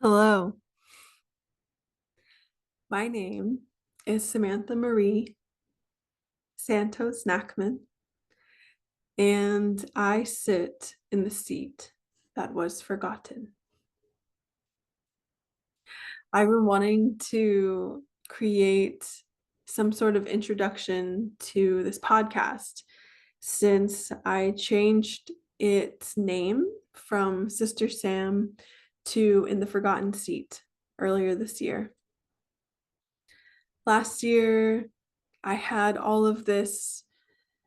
Hello, my name is Samantha Marie Santos Nacman, and I sit in the seat that was forgotten. I've been wanting to create some sort of introduction to this podcast since I changed its name from Sister Sam to In the Forgotten Seat earlier this year. Last year, I had all of this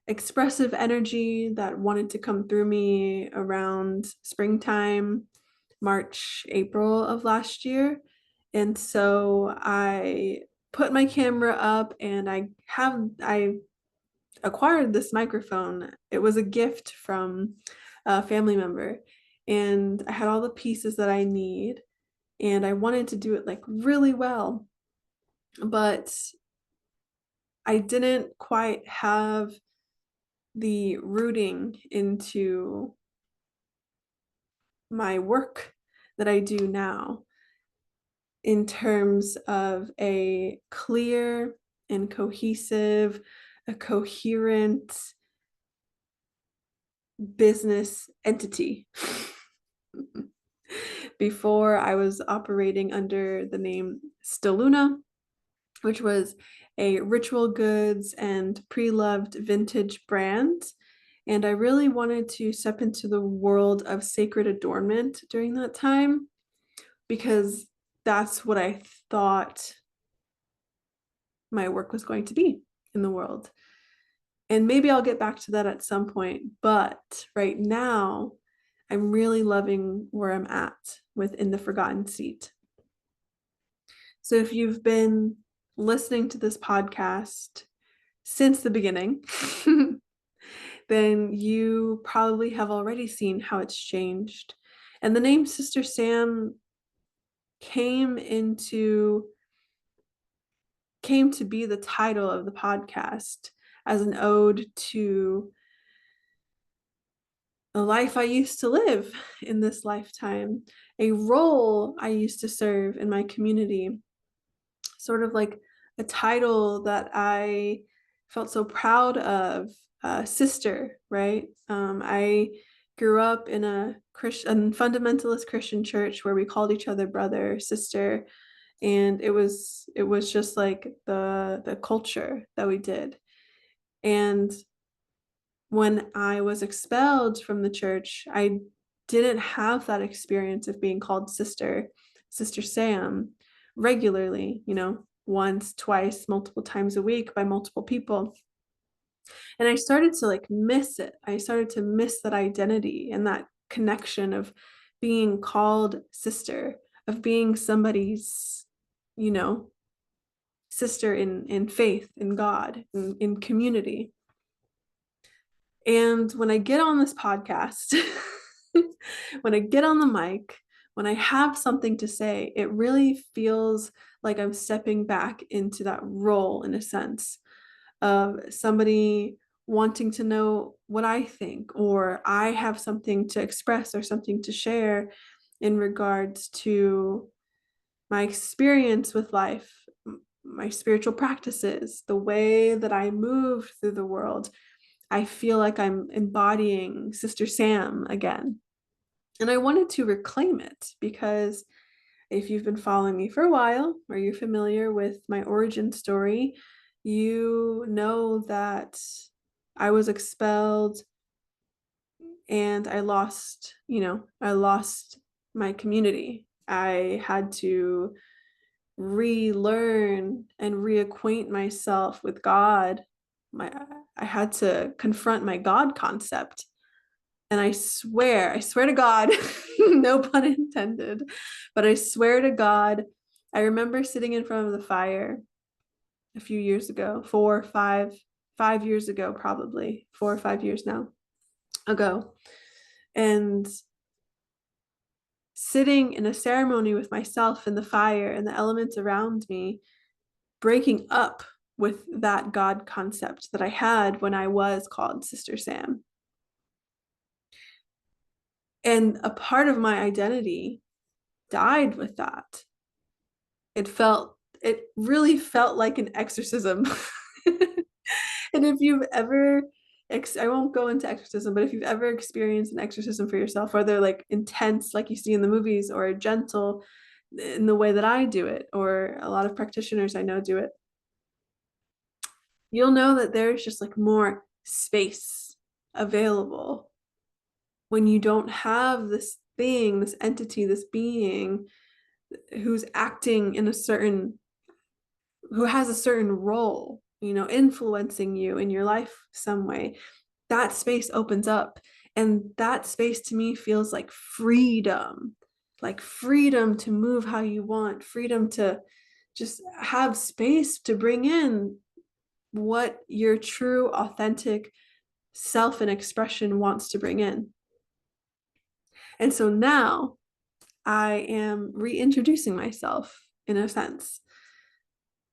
expressive energy that wanted to come through me around springtime, March, April of last year. And so I put my camera up and I acquired this microphone. It was a gift from a family member, and I had all the pieces that I need, and I wanted to do it like really well, but I didn't quite have the rooting into my work that I do now in terms of a clear and cohesive, a coherent business entity. Before, I was operating under the name Stelluna, which was a ritual goods and pre-loved vintage brand. And I really wanted to step into the world of sacred adornment during that time because that's what I thought my work was going to be in the world. And maybe I'll get back to that at some point. But right now, I'm really loving where I'm at within the Forgotten Seat. So if you've been listening to this podcast since the beginning, then you probably have already seen how it's changed. And the name Sister Sam came to be the title of the podcast as an ode to a life I used to live in this lifetime, a role I used to serve in my community, sort of like a title that I felt so proud of, sister, right? I grew up in a fundamentalist Christian church where we called each other brother, sister, and it was just like the culture that we did. And when I was expelled from the church, I didn't have that experience of being called sister, Sister Sam, regularly, once, twice, multiple times a week by multiple people. And I started to like miss it. I started to miss that identity and that connection of being called sister, of being somebody's, you know, sister in faith, in God, in community. And when I get on this podcast, when I get on the mic, when I have something to say, it really feels like I'm stepping back into that role in a sense of somebody wanting to know what I think, or I have something to express or something to share in regards to my experience with life, my spiritual practices, the way that I move through the world. I feel like I'm embodying Sister Sam again. And I wanted to reclaim it because if you've been following me for a while or you're familiar with my origin story, you know that I was expelled and I lost my community. I had to relearn and reacquaint myself with God. I had to confront my God concept. And I swear to God, no pun intended, but I swear to God, I remember sitting in front of the fire a few years ago, 5 years ago, probably 4 or 5 years now ago, and sitting in a ceremony with myself in the fire and the elements around me, breaking up with that God concept that I had when I was called Sister Sam. And a part of my identity died with that. It really felt like an exorcism. And if you've ever, I won't go into exorcism, but if you've ever experienced an exorcism for yourself, whether like intense, like you see in the movies, or gentle in the way that I do it, or a lot of practitioners I know do it, you'll know that there's just like more space available when you don't have this thing, this entity, this being who's acting in a certain, who has a certain role, you know, influencing you in your life some way. That space opens up. And that space to me feels like freedom to move how you want, freedom to just have space to bring in what your true, authentic self and expression wants to bring in. And so now I am reintroducing myself in a sense.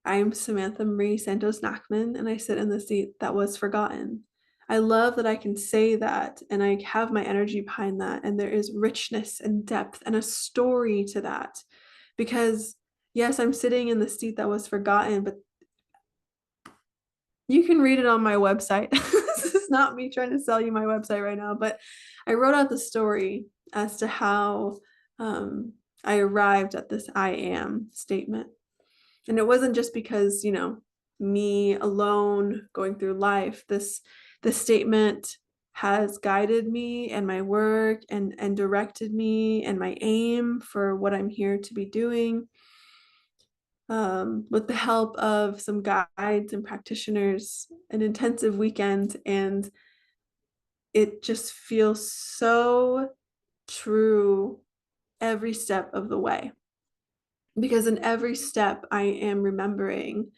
I'm Samantha Marie Santos Nacman, and I sit in the seat that was forgotten. I love that I can say that, and I have my energy behind that, and there is richness and depth and a story to that. Because yes, I'm sitting in the seat that was forgotten, but you can read it on my website. This is not me trying to sell you my website right now, but I wrote out the story as to how I arrived at this I am statement. And it wasn't just because, you know, me alone going through life. This statement has guided me and my work and directed me and my aim for what I'm here to be doing. With the help of some guides and practitioners, an intensive weekend, and it just feels so true every step of the way. Because in every step, I am remembering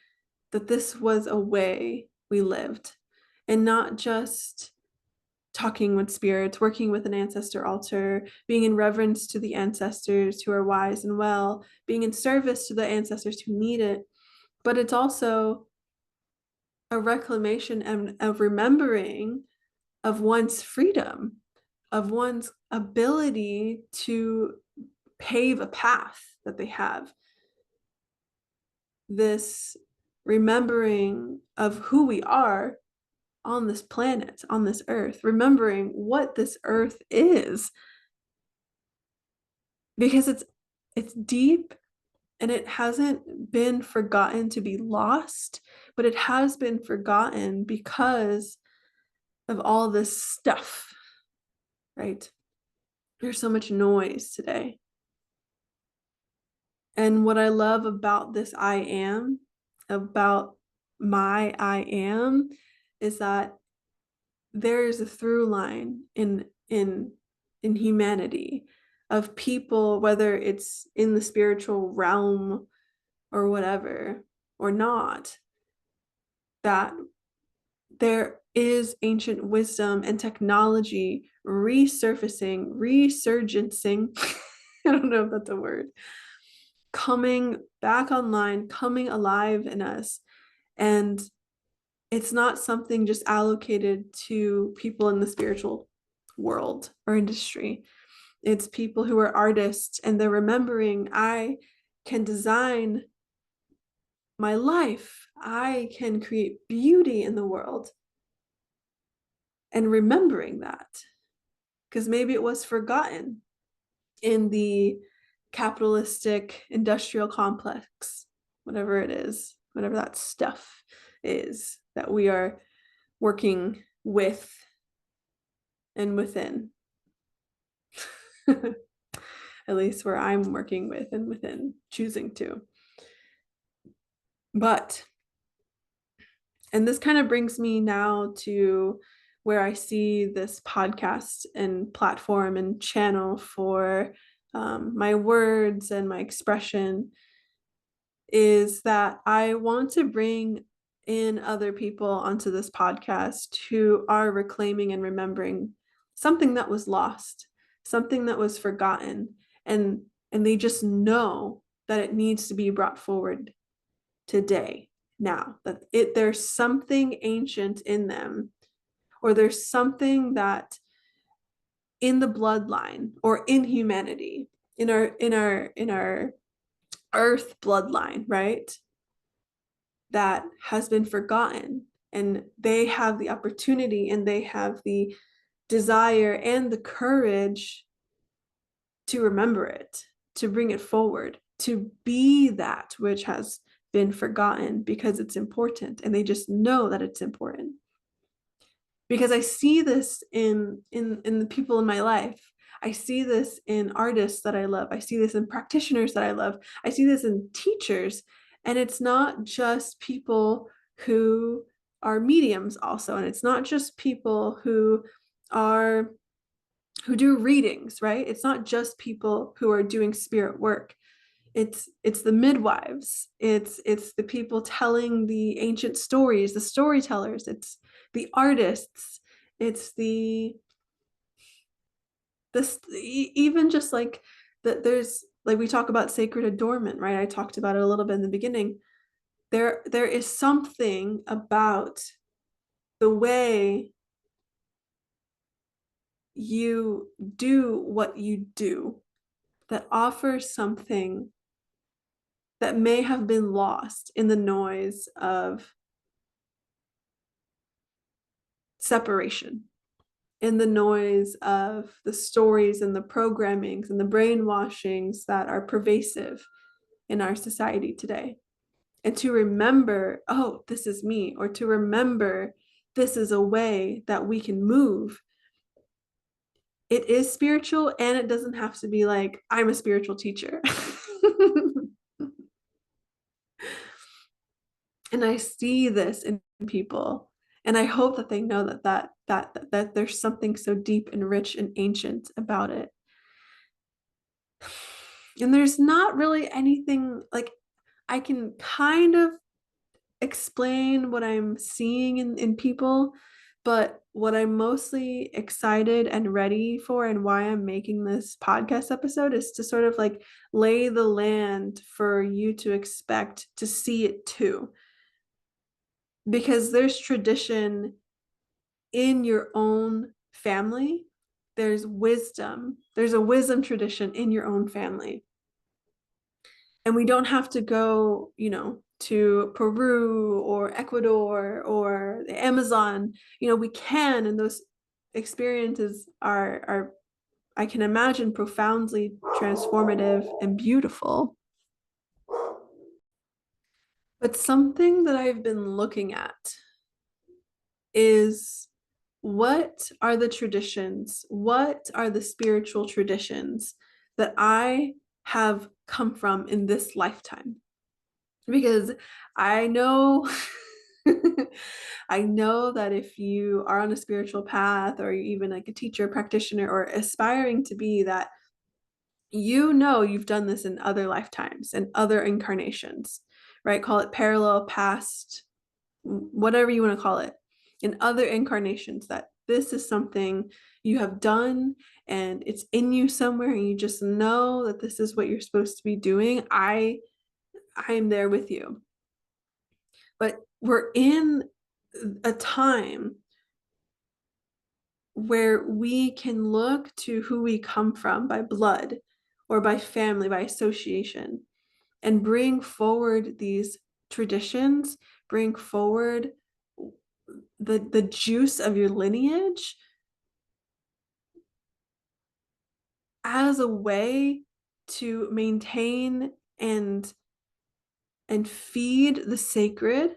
that this was a way we lived, and not just talking with spirits, working with an ancestor altar, being in reverence to the ancestors who are wise and well, being in service to the ancestors who need it, but it's also a reclamation and a remembering of one's freedom, of one's ability to pave a path that they have. This remembering of who we are on this planet, on this earth, remembering what this earth is, because it's deep and it hasn't been forgotten to be lost, but it has been forgotten because of all this stuff, right? There's so much noise today. And what I love about this I am, about my I am, is that there is a through line in humanity of people, whether it's in the spiritual realm or whatever, or not, that there is ancient wisdom and technology resurfacing, resurgencing, I don't know if that's a word, coming back online, coming alive in us. And it's not something just allocated to people in the spiritual world or industry. It's people who are artists, and they're remembering, I can design my life. I can create beauty in the world. And remembering that, because maybe it was forgotten in the capitalistic industrial complex, whatever it is, whatever that stuff is that we are working with and within. At least where I'm working with and within, choosing to. But, and this kind of brings me now to where I see this podcast and platform and channel for my words and my expression, is that I want to bring in other people onto this podcast who are reclaiming and remembering something that was lost, something that was forgotten, and they just know that it needs to be brought forward today, now, that there's something ancient in them, or there's something that in the bloodline or in humanity in our earth bloodline, right? That has been forgotten, and they have the opportunity and they have the desire and the courage to remember it, to bring it forward, to be that which has been forgotten because it's important, and they just know that it's important. Because I see this in the people in my life. I see this in artists that I love. I see this in practitioners that I love. I see this in teachers. And it's not just people who are mediums also. And it's not just people who do readings, right? It's not just people who are doing spirit work. It's the midwives, it's the people telling the ancient stories, the storytellers, it's the artists, it's the this even just like that. There's like, we talk about sacred adornment, right? I talked about it a little bit in the beginning. There is something about the way you do what you do that offers something that may have been lost in the noise of separation, in the noise of the stories and the programmings and the brainwashings that are pervasive in our society today. And to remember, oh, this is me, or to remember this is a way that we can move. It is spiritual, and it doesn't have to be like, I'm a spiritual teacher. And I see this in people, and I hope that they know that there's something so deep and rich and ancient about it. And there's not really anything like, I can kind of explain what I'm seeing in people, but what I'm mostly excited and ready for, and why I'm making this podcast episode, is to sort of like lay the land for you to expect to see it too. Because there's tradition in your own family. There's wisdom. There's a wisdom tradition in your own family. And we don't have to go, to Peru or Ecuador or the Amazon. We can, and those experiences are I can imagine profoundly transformative and beautiful. But something that I've been looking at is, what are the traditions? What are the spiritual traditions that I have come from in this lifetime? Because I know I know that if you are on a spiritual path, or even like a teacher, practitioner, or aspiring to be that, you've done this in other lifetimes and other incarnations, right? Call it parallel, past, whatever you want to call it, in other incarnations, that this is something you have done and it's in you somewhere, and you just know that this is what you're supposed to be doing. I'm there with you. But we're in a time where we can look to who we come from by blood or by family, by association, and bring forward these traditions, bring forward the juice of your lineage as a way to maintain and feed the sacred,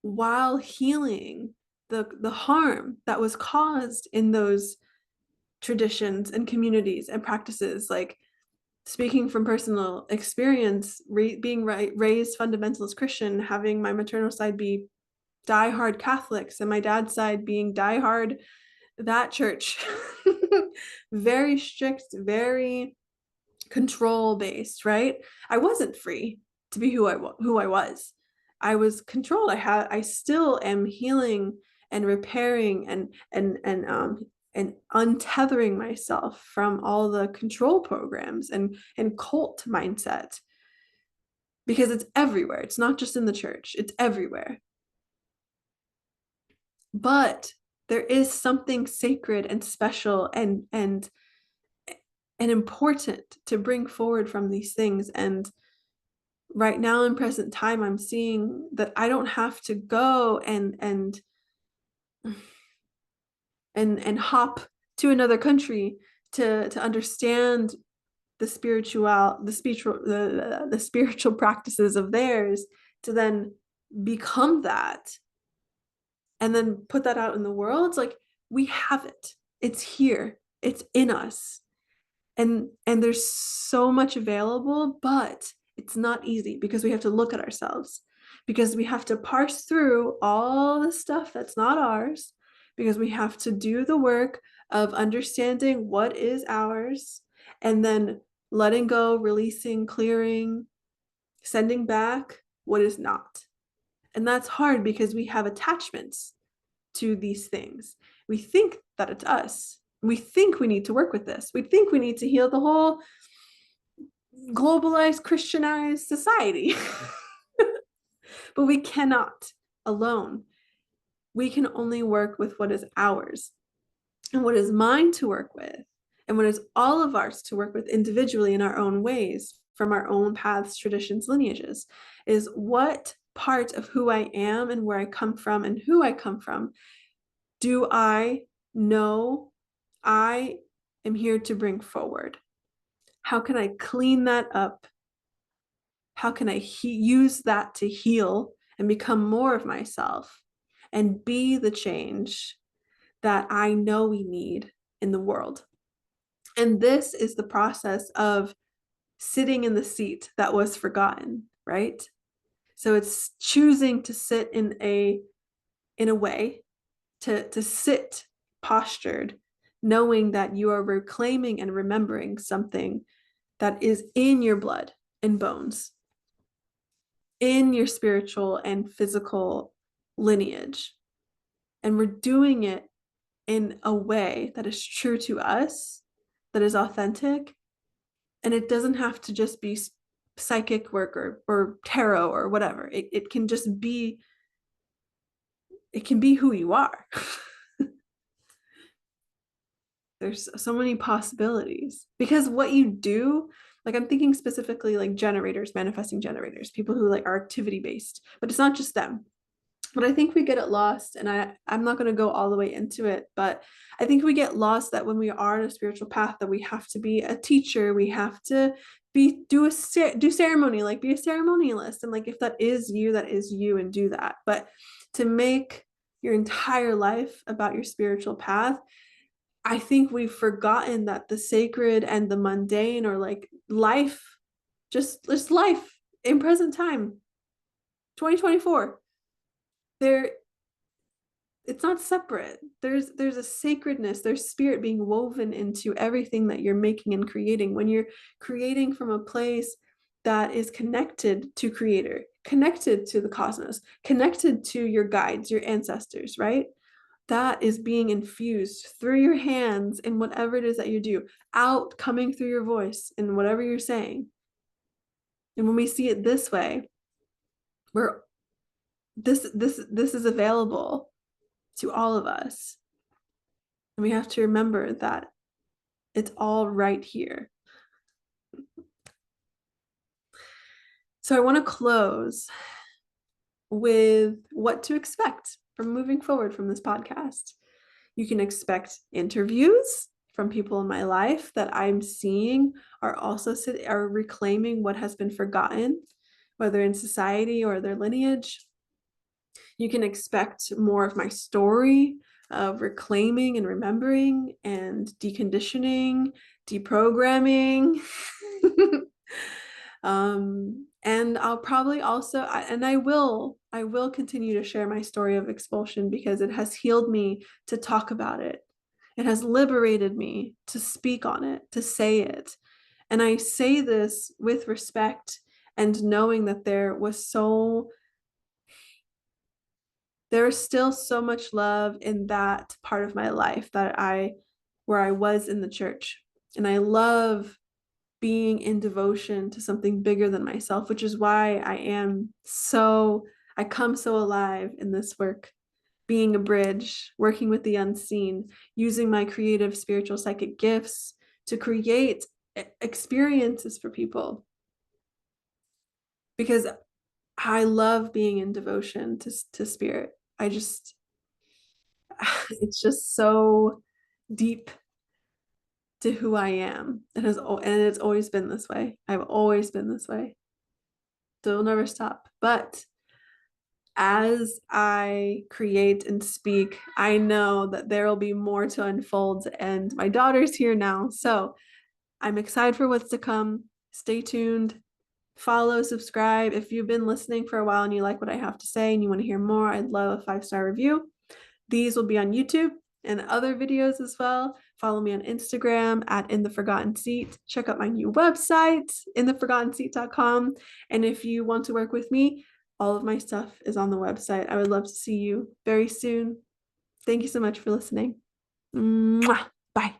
while healing the harm that was caused in those traditions and communities and practices. Like, speaking from personal experience, being raised fundamentalist Christian, having my maternal side be diehard Catholics and my dad's side being diehard that church. Very strict, very control based, right? I wasn't free to be who I was. I was controlled. I still am healing and repairing and untethering myself from all the control programs and cult mindset, because it's everywhere. It's not just in the church, it's everywhere. But there is something sacred and special and and important to bring forward from these things. And right now in present time, I'm seeing that I don't have to go and hop to another country to understand the spiritual practices of theirs, to then become that and then put that out in the world. Like, we have it. It's here. It's in us. And there's so much available, but it's not easy because we have to look at ourselves, because we have to parse through all the stuff that's not ours, because we have to do the work of understanding what is ours and then letting go, releasing, clearing, sending back what is not. And that's hard because we have attachments to these things. We think that it's us. We think we need to work with this. We think we need to heal the whole globalized, Christianized society. But we cannot alone. We can only work with what is ours, and what is mine to work with, and what is all of ours to work with individually in our own ways, from our own paths, traditions, lineages, is what part of who I am and where I come from and who I come from do I know I am here to bring forward? How can I clean that up? How can I use that to heal and become more of myself and be the change that I know we need in the world? And this is the process of sitting in the seat that was forgotten, right? So it's choosing to sit in a way, to sit postured, knowing that you are reclaiming and remembering something that is in your blood and bones, in your spiritual and physical lineage. And we're doing it in a way that is true to us, that is authentic. And it doesn't have to just be psychic work or tarot or whatever. It can just be, it can be who you are. There's so many possibilities, because what you do, like, I'm thinking specifically like generators, manifesting generators, people who like are activity based, but it's not just them. But I think we get it lost, and I'm not going to go all the way into it, but I think we get lost that when we are on a spiritual path, that we have to be a teacher, we have to do ceremony, like be a ceremonialist, and like, if that is you, and do that. But to make your entire life about your spiritual path, I think we've forgotten that the sacred and the mundane, or like life, just life in present time, 2024, there, it's not separate. There's a sacredness, there's spirit being woven into everything that you're making and creating. When you're creating from a place that is connected to creator, connected to the cosmos, connected to your guides, your ancestors, right? That is being infused through your hands in whatever it is that you do, out coming through your voice in whatever you're saying. And when we see it this way, we're this is available to all of us. And we have to remember that it's all right here. So I want to close with what to expect from moving forward from this podcast. You can expect interviews from people in my life that I'm seeing are reclaiming what has been forgotten, whether in society or their lineage. You can expect more of my story of reclaiming and remembering and deconditioning, deprogramming. And I'll probably also, I will continue to share my story of expulsion, because it has healed me to talk about it. It has liberated me to speak on it, to say it. And I say this with respect, and knowing that there is still so much love in that part of my life where I was in the church. And I love being in devotion to something bigger than myself, which is why I come so alive in this work, being a bridge, working with the unseen, using my creative spiritual psychic gifts to create experiences for people, because I love being in devotion to spirit. I just it's just so deep to who I am. And it's always been this way. I've always been this way. So it'll never stop. But as I create and speak, I know that there will be more to unfold, and my daughter's here now. So I'm excited for what's to come. Stay tuned. Follow, subscribe. If you've been listening for a while and you like what I have to say and you want to hear more, I'd love a 5-star review. These will be on YouTube and other videos as well. Follow me on Instagram at intheforgottenseat. Check out my new website, intheforgottenseat.com. And if you want to work with me, all of my stuff is on the website. I would love to see you very soon. Thank you so much for listening. Mwah. Bye.